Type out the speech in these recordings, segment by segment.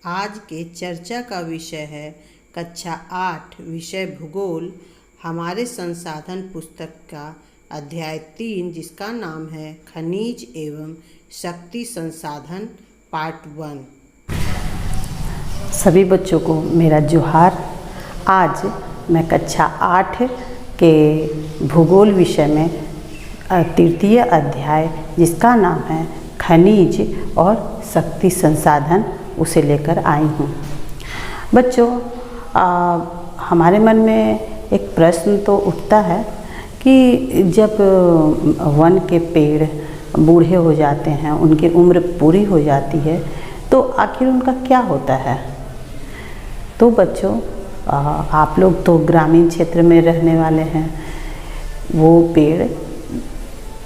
आज के चर्चा का विषय है कक्षा 8 विषय भूगोल हमारे संसाधन पुस्तक का अध्याय 3 जिसका नाम है खनिज एवं शक्ति संसाधन पार्ट 1। सभी बच्चों को मेरा जोहार। आज मैं कक्षा 8 के भूगोल विषय में तृतीय अध्याय जिसका नाम है खनिज और शक्ति संसाधन उसे लेकर आई हूँ। बच्चों, हमारे मन में एक प्रश्न तो उठता है कि जब वन के पेड़ बूढ़े हो जाते हैं, उनकी उम्र पूरी हो जाती है, तो आखिर उनका क्या होता है। तो बच्चों, आप लोग तो ग्रामीण क्षेत्र में रहने वाले हैं। वो पेड़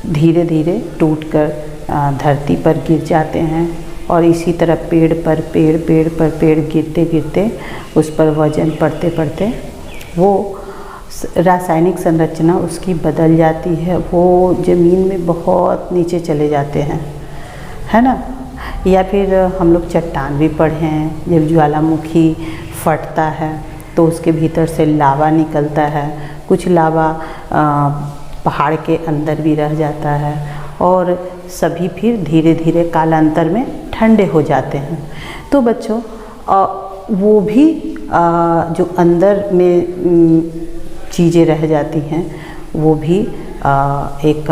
धीरे धीरे टूटकर धरती पर गिर जाते हैं और इसी तरह पेड़ पर पेड़ गिरते गिरते उस पर वजन पड़ते पड़ते वो रासायनिक संरचना उसकी बदल जाती है। वो ज़मीन में बहुत नीचे चले जाते हैं, है ना। या फिर हम लोग चट्टान भी पढ़े हैं, जब ज्वालामुखी फटता है तो उसके भीतर से लावा निकलता है। कुछ लावा पहाड़ के अंदर भी रह जाता है और सभी फिर धीरे धीरे कालांतर में ठंडे हो जाते हैं। तो बच्चों, वो भी जो अंदर में चीज़ें रह जाती हैं वो भी एक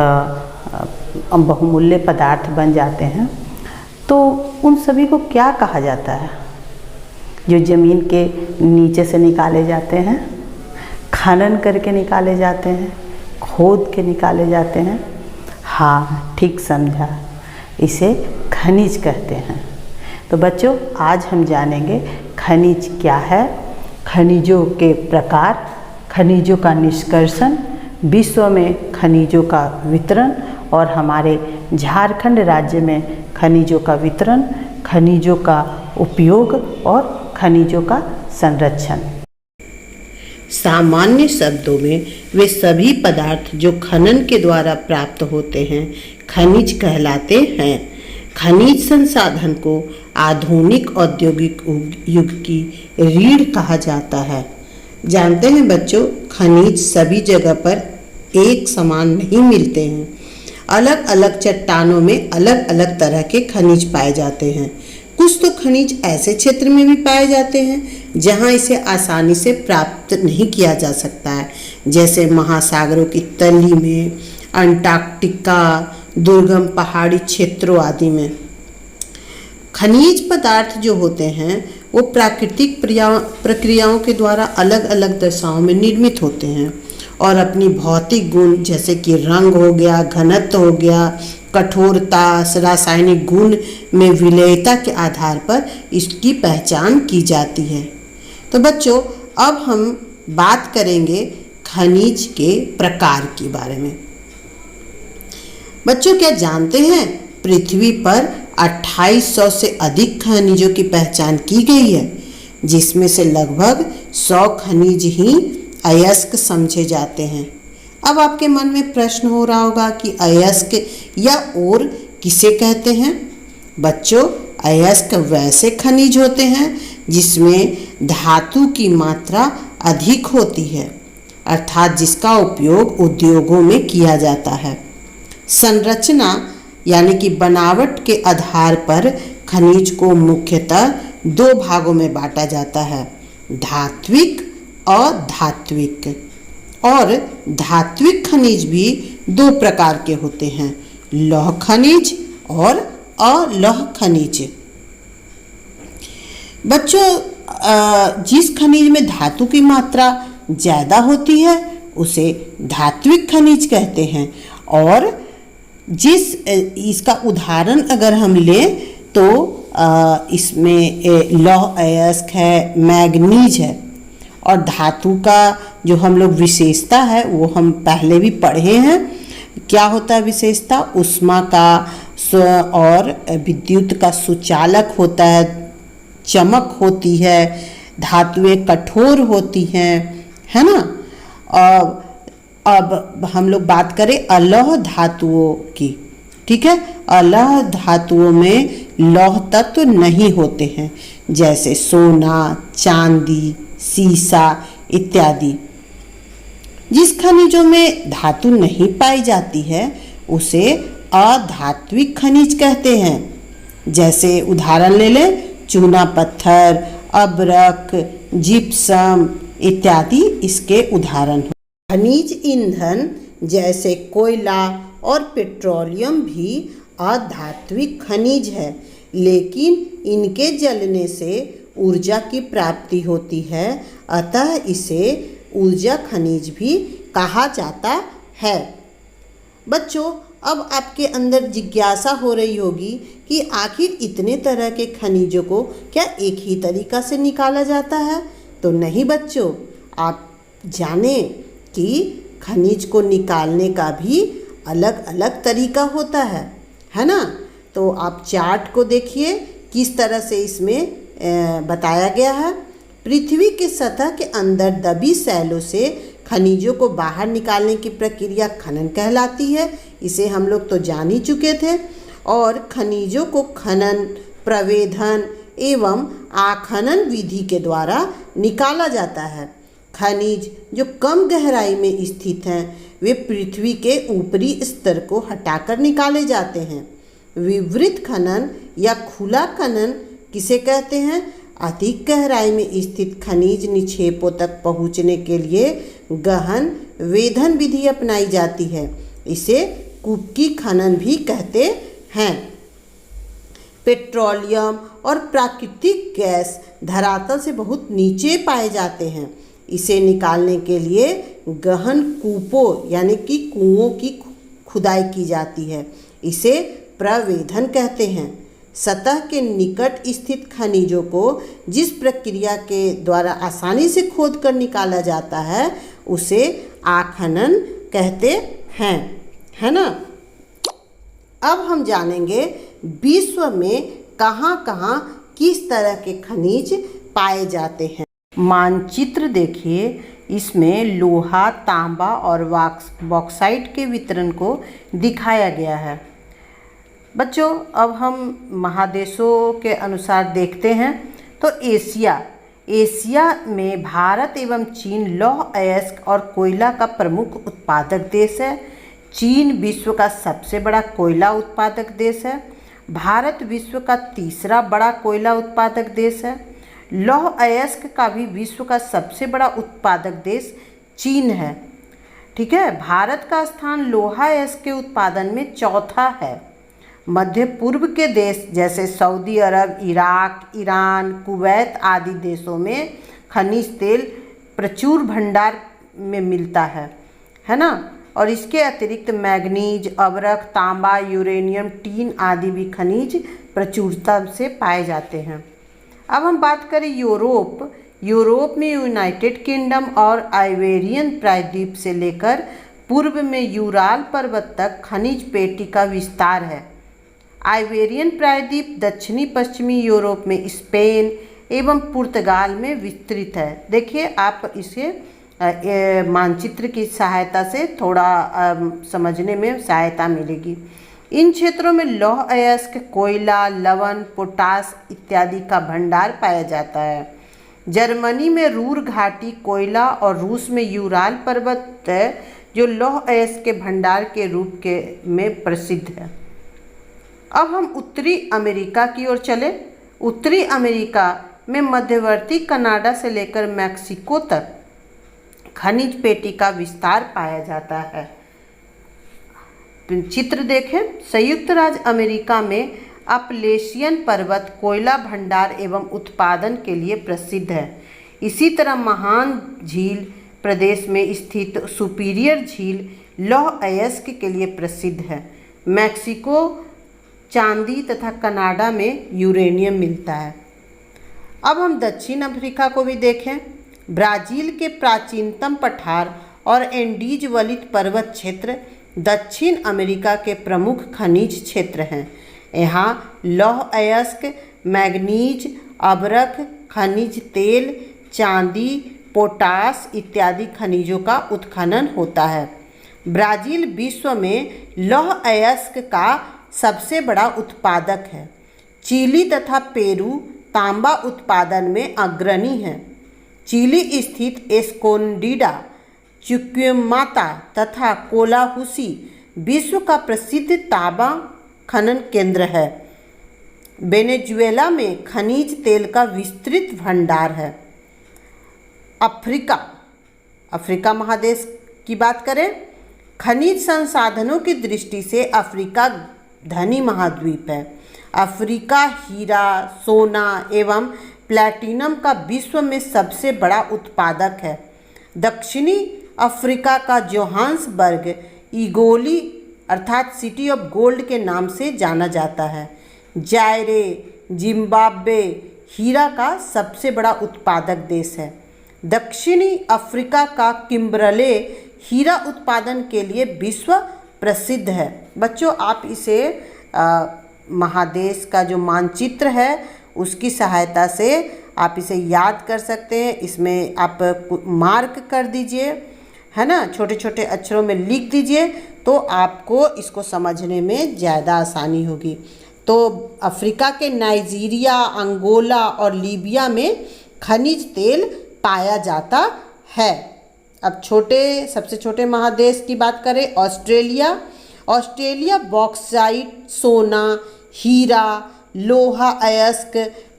बहुमूल्य पदार्थ बन जाते हैं। तो उन सभी को क्या कहा जाता है जो ज़मीन के नीचे से निकाले जाते हैं, खनन करके निकाले जाते हैं, खोद के निकाले जाते हैं। हाँ, ठीक समझा, इसे खनिज कहते हैं। तो बच्चों, आज हम जानेंगे खनिज क्या है, खनिजों के प्रकार, खनिजों का निष्कर्षण, विश्व में खनिजों का वितरण और हमारे झारखंड राज्य में खनिजों का वितरण, खनिजों का उपयोग और खनिजों का संरक्षण। सामान्य शब्दों में वे सभी पदार्थ जो खनन के द्वारा प्राप्त होते हैं खनिज कहलाते हैं। खनिज संसाधन को आधुनिक औद्योगिक युग की रीढ़ कहा जाता है। जानते हैं बच्चों, खनिज सभी जगह पर एक समान नहीं मिलते हैं। अलग अलग चट्टानों में अलग अलग तरह के खनिज पाए जाते हैं। कुछ तो खनिज ऐसे क्षेत्र में भी पाए जाते हैं जहां इसे आसानी से प्राप्त नहीं किया जा सकता है, जैसे महासागरों की तली में, अंटार्कटिका, दुर्गम पहाड़ी क्षेत्रों आदि में। खनिज पदार्थ जो होते हैं वो प्राकृतिक प्रक्रियाओं के द्वारा अलग अलग दशाओं में निर्मित होते हैं और अपनी भौतिक गुण जैसे कि रंग हो गया, घनत्व हो गया, कठोरता, रासायनिक गुण में विलयता के आधार पर इसकी पहचान की जाती है। तो बच्चों, अब हम बात करेंगे खनिज के प्रकार के बारे में। बच्चों, क्या जानते हैं पृथ्वी पर 2800 से अधिक खनिजों की पहचान की गई है, जिसमें से लगभग 100 खनिज ही अयस्क समझे जाते हैं। अब आपके मन में प्रश्न हो रहा होगा कि अयस्क या और किसे कहते हैं। बच्चों, अयस्क वैसे खनिज होते हैं जिसमें धातु की मात्रा अधिक होती है, अर्थात जिसका उपयोग उद्योगों में किया जाता है। संरचना यानी कि बनावट के आधार पर खनिज को मुख्यतः 2 भागों में बांटा जाता है, धात्विक और धात्विक। और धात्विक खनिज भी 2 प्रकार के होते हैं, लौह खनिज और अलौह खनिज। बच्चों, जिस खनिज में धातु की मात्रा ज़्यादा होती है उसे धात्विक खनिज कहते हैं। और इसका उदाहरण अगर हम लें तो इसमें लौह अयस्क है, मैग्नीज है। और धातु का जो हम लोग विशेषता है वो हम पहले भी पढ़े हैं। क्या होता है विशेषता? ऊष्मा का और विद्युत का सुचालक होता है, चमक होती है, धातुएं कठोर होती हैं, है ना। अब हम लोग बात करें अलौह धातुओं की, ठीक है। अलौह धातुओं में लौह तत्व नहीं होते हैं, जैसे सोना, चांदी, सीसा इत्यादि। जिस खनिजों में धातु नहीं पाई जाती है उसे अधात्विक खनिज कहते हैं। जैसे उदाहरण ले लें, चूना पत्थर, अब्रक, जिप्सम इत्यादि इसके उदाहरण हैं। खनिज ईंधन जैसे कोयला और पेट्रोलियम भी अधात्विक खनिज है, लेकिन इनके जलने से ऊर्जा की प्राप्ति होती है, अतः इसे ऊर्जा खनिज भी कहा जाता है। बच्चों, अब आपके अंदर जिज्ञासा हो रही होगी कि आखिर इतने तरह के खनिजों को क्या एक ही तरीका से निकाला जाता है? तो नहीं बच्चों, आप जानें कि खनिज को निकालने का भी अलग अलग तरीका होता है ना? तो आप चार्ट को देखिए, किस तरह से इसमें बताया गया है। पृथ्वी की सतह के अंदर दबी सैलों से खनिजों को बाहर निकालने की प्रक्रिया खनन कहलाती है। इसे हम लोग तो जान ही चुके थे। और खनिजों को खनन, प्रवेधन एवं आखनन विधि के द्वारा निकाला जाता है। खनिज जो कम गहराई में स्थित हैं वे पृथ्वी के ऊपरी स्तर को हटाकर निकाले जाते हैं। विवृत खनन या खुला खनन किसे कहते हैं? अधिक गहराई में स्थित खनिज निक्षेपों तक पहुंचने के लिए गहन वेधन विधि अपनाई जाती है। इसे कुपकी खनन भी कहते हैं। पेट्रोलियम और प्राकृतिक गैस धरातल से बहुत नीचे पाए जाते हैं। इसे निकालने के लिए गहन कूपों यानी कि कुओं की खुदाई की जाती है। इसे प्रवेधन कहते हैं। सतह के निकट स्थित खनिजों को जिस प्रक्रिया के द्वारा आसानी से खोदकर निकाला जाता है उसे आखनन कहते हैं, है ना? अब हम जानेंगे विश्व में कहाँ कहाँ किस तरह के खनिज पाए जाते हैं। मानचित्र देखिए, इसमें लोहा, तांबा और बॉक्साइट के वितरण को दिखाया गया है। बच्चों, अब हम महादेशों के अनुसार देखते हैं तो एशिया में भारत एवं चीन लौह अयस्क और कोयला का प्रमुख उत्पादक देश है। चीन विश्व का सबसे बड़ा कोयला उत्पादक देश है। भारत विश्व का तीसरा बड़ा कोयला उत्पादक देश है। लौह अयस्क का भी विश्व का सबसे बड़ा उत्पादक देश चीन है। ठीक है, भारत का स्थान लोहा अयस्क के उत्पादन में चौथा है। मध्य पूर्व के देश जैसे सऊदी अरब, इराक, ईरान, कुवैत आदि देशों में खनिज तेल प्रचुर भंडार में मिलता है ना? और इसके अतिरिक्त मैग्नीज, अबरख, तांबा, यूरेनियम, टीन आदि भी खनिज प्रचुरता से पाए जाते हैं। अब हम बात करें यूरोप में यूनाइटेड किंगडम और आइबेरियन प्रायद्वीप से लेकर पूर्व में यूराल पर्वत तक खनिज पेटी का विस्तार है। आइबेरियन प्रायद्वीप दक्षिणी पश्चिमी यूरोप में स्पेन एवं पुर्तगाल में विस्तृत है। देखिए, आप इसे मानचित्र की सहायता से थोड़ा समझने में सहायता मिलेगी। इन क्षेत्रों में लौह अयस्क, कोयला, लवण, पोटास इत्यादि का भंडार पाया जाता है। जर्मनी में रूर घाटी कोयला और रूस में यूराल पर्वत है जो लौह अयस्क के भंडार के रूप में प्रसिद्ध है। अब हम उत्तरी अमेरिका की ओर चले। उत्तरी अमेरिका में मध्यवर्ती कनाडा से लेकर मैक्सिको तक खनिज पेटी का विस्तार पाया जाता है। चित्र देखें, संयुक्त राज्य अमेरिका में अपलेशियन पर्वत कोयला भंडार एवं उत्पादन के लिए प्रसिद्ध है। इसी तरह महान झील प्रदेश में स्थित सुपीरियर झील लौह अयस्क के लिए प्रसिद्ध है। मैक्सिको चांदी तथा कनाडा में यूरेनियम मिलता है। अब हम दक्षिण अफ्रीका को भी देखें। ब्राज़ील के प्राचीनतम पठार और एंडीज वलित पर्वत क्षेत्र दक्षिण अमेरिका के प्रमुख खनिज क्षेत्र हैं। यहाँ लौह अयस्क, मैग्नीज, अबरख, खनिज तेल, चांदी, पोटास इत्यादि खनिजों का उत्खनन होता है। ब्राज़ील विश्व में लौह अयस्क का सबसे बड़ा उत्पादक है। चिली तथा पेरू तांबा उत्पादन में अग्रणी हैं। चिली स्थित एस्कोंडिडा, चिक्विमाता तथा कोलाहुसी विश्व का प्रसिद्ध तांबा खनन केंद्र है। वेनेजुएला में खनिज तेल का विस्तृत भंडार है। अफ्रीका महादेश की बात करें, खनिज संसाधनों की दृष्टि से अफ्रीका धनी महाद्वीप है। अफ्रीका हीरा, सोना एवं प्लैटिनम का विश्व में सबसे बड़ा उत्पादक है। दक्षिणी अफ्रीका का जोहान्सबर्ग इगोली अर्थात सिटी ऑफ गोल्ड के नाम से जाना जाता है। जायरे, जिम्बाब्वे हीरा का सबसे बड़ा उत्पादक देश है। दक्षिणी अफ्रीका का किम्बरले हीरा उत्पादन के लिए विश्व प्रसिद्ध है। बच्चों, आप इसे महादेश का जो मानचित्र है उसकी सहायता से आप इसे याद कर सकते हैं। इसमें आप मार्क कर दीजिए, है ना, छोटे छोटे अक्षरों में लिख दीजिए, तो आपको इसको समझने में ज़्यादा आसानी होगी। तो अफ्रीका के नाइजीरिया, अंगोला और लीबिया में खनिज तेल पाया जाता है। अब सबसे छोटे महादेश की बात करें, ऑस्ट्रेलिया बॉक्साइट, सोना, हीरा, लोहा अयस्क,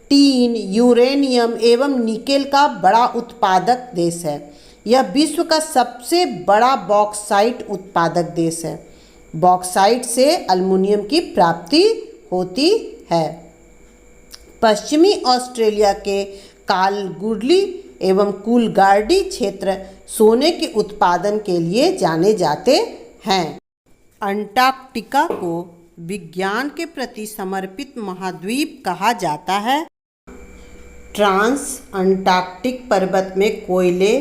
टीन, यूरेनियम एवं निकेल का बड़ा उत्पादक देश है। यह विश्व का सबसे बड़ा बॉक्साइट उत्पादक देश है। बॉक्साइट से एल्युमिनियम की प्राप्ति होती है। पश्चिमी ऑस्ट्रेलिया के कालगुडली एवं कूलगार्डी क्षेत्र सोने के उत्पादन के लिए जाने जाते हैं। अंटार्कटिका को विज्ञान के प्रति समर्पित महाद्वीप कहा जाता है। ट्रांस अंटार्कटिक पर्वत में कोयले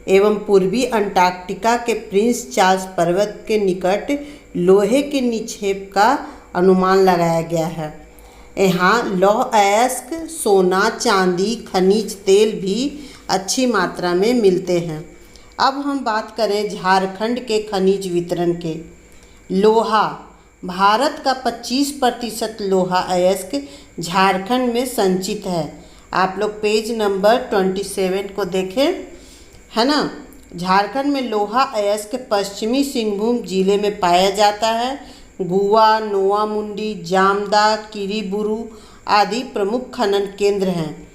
एवं पूर्वी अंटार्कटिका के प्रिंस चार्ल्स पर्वत के निकट लोहे के निक्षेप का अनुमान लगाया गया है। यहाँ लौह अयस्क, सोना, चांदी, खनिज तेल भी अच्छी मात्रा में मिलते हैं। अब हम बात करें झारखंड के खनिज वितरण के। लोहा, भारत का 25% लोहा अयस्क झारखंड में संचित है। आप लोग पेज नंबर 27 को देखें, है ना। झारखंड में लोहा अयस्क पश्चिमी सिंहभूम जिले में पाया जाता है। गुआ, नोआमुंडी, जामदा, किरीबुरू आदि प्रमुख खनन केंद्र हैं।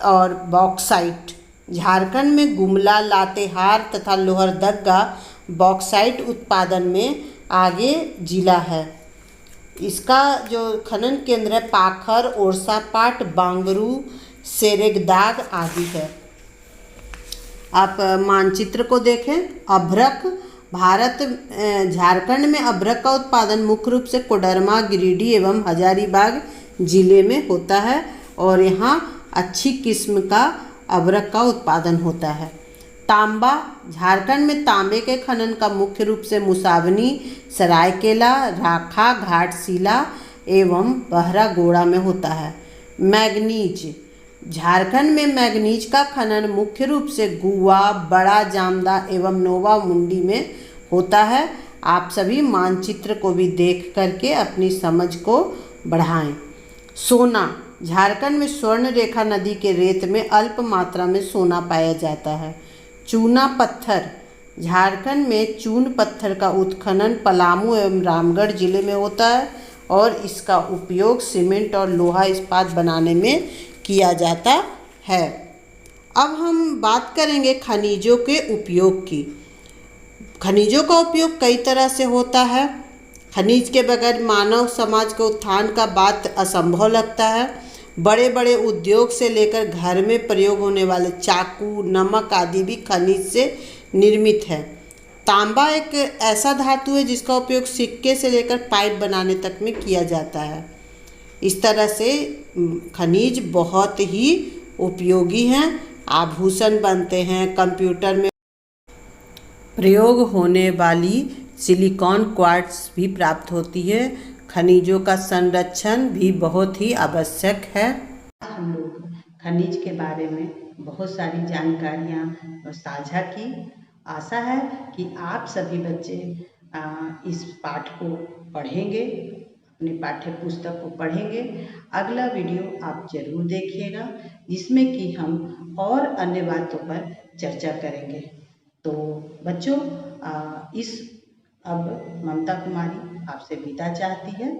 और बॉक्साइट, झारखंड में गुमला, लातेहार तथा लोहरदगा बॉक्साइट उत्पादन में आगे जिला है। इसका जो खनन केंद्र है पाखर, ओरसापाट, बांगरू, सेरेगदाग आदि है। आप मानचित्र को देखें। अभ्रक, झारखंड में अभ्रक का उत्पादन मुख्य रूप से कोडरमा, गिरिडीह एवं हजारीबाग जिले में होता है और यहाँ अच्छी किस्म का अभ्रक का उत्पादन होता है। तांबा, झारखंड में तांबे के खनन का मुख्य रूप से मुसावनी, सरायकेला, राखा, घाटशिला एवं बहरागोड़ा में होता है। मैग्नीज, झारखंड में मैग्नीज का खनन मुख्य रूप से गुआ, बड़ा जामदा एवं नोवामुंडी में होता है। आप सभी मानचित्र को भी देख करके अपनी समझ को बढ़ाएं। सोना, झारखंड में स्वर्ण रेखा नदी के रेत में अल्प मात्रा में सोना पाया जाता है। चूना पत्थर, झारखंड में चून पत्थर का उत्खनन पलामू एवं रामगढ़ जिले में होता है और इसका उपयोग सीमेंट और लोहा इस्पात बनाने में किया जाता है। अब हम बात करेंगे खनिजों के उपयोग की। खनिजों का उपयोग कई तरह से होता है। खनिज के बगैर मानव समाज के उत्थान का बात असंभव लगता है। बड़े बड़े उद्योग से लेकर घर में प्रयोग होने वाले चाकू, नमक आदि भी खनिज से निर्मित है। तांबा एक ऐसा धातु है जिसका उपयोग सिक्के से लेकर पाइप बनाने तक में किया जाता है। इस तरह से खनिज बहुत ही उपयोगी हैं। आभूषण बनते हैं, कंप्यूटर में प्रयोग होने वाली सिलिकॉन क्वार्ट्ज भी प्राप्त होती है। खनिजों का संरक्षण भी बहुत ही आवश्यक है। हम लोग खनिज के बारे में बहुत सारी जानकारियाँ साझा की। आशा है कि आप सभी बच्चे इस पाठ को पढ़ेंगे अपनी पाठ्य पुस्तक को पढ़ेंगे। अगला वीडियो आप जरूर देखिएगा जिसमें कि हम और अन्य बातों पर चर्चा करेंगे। तो बच्चों अब ममता कुमारी आपसे विदा चाहती है।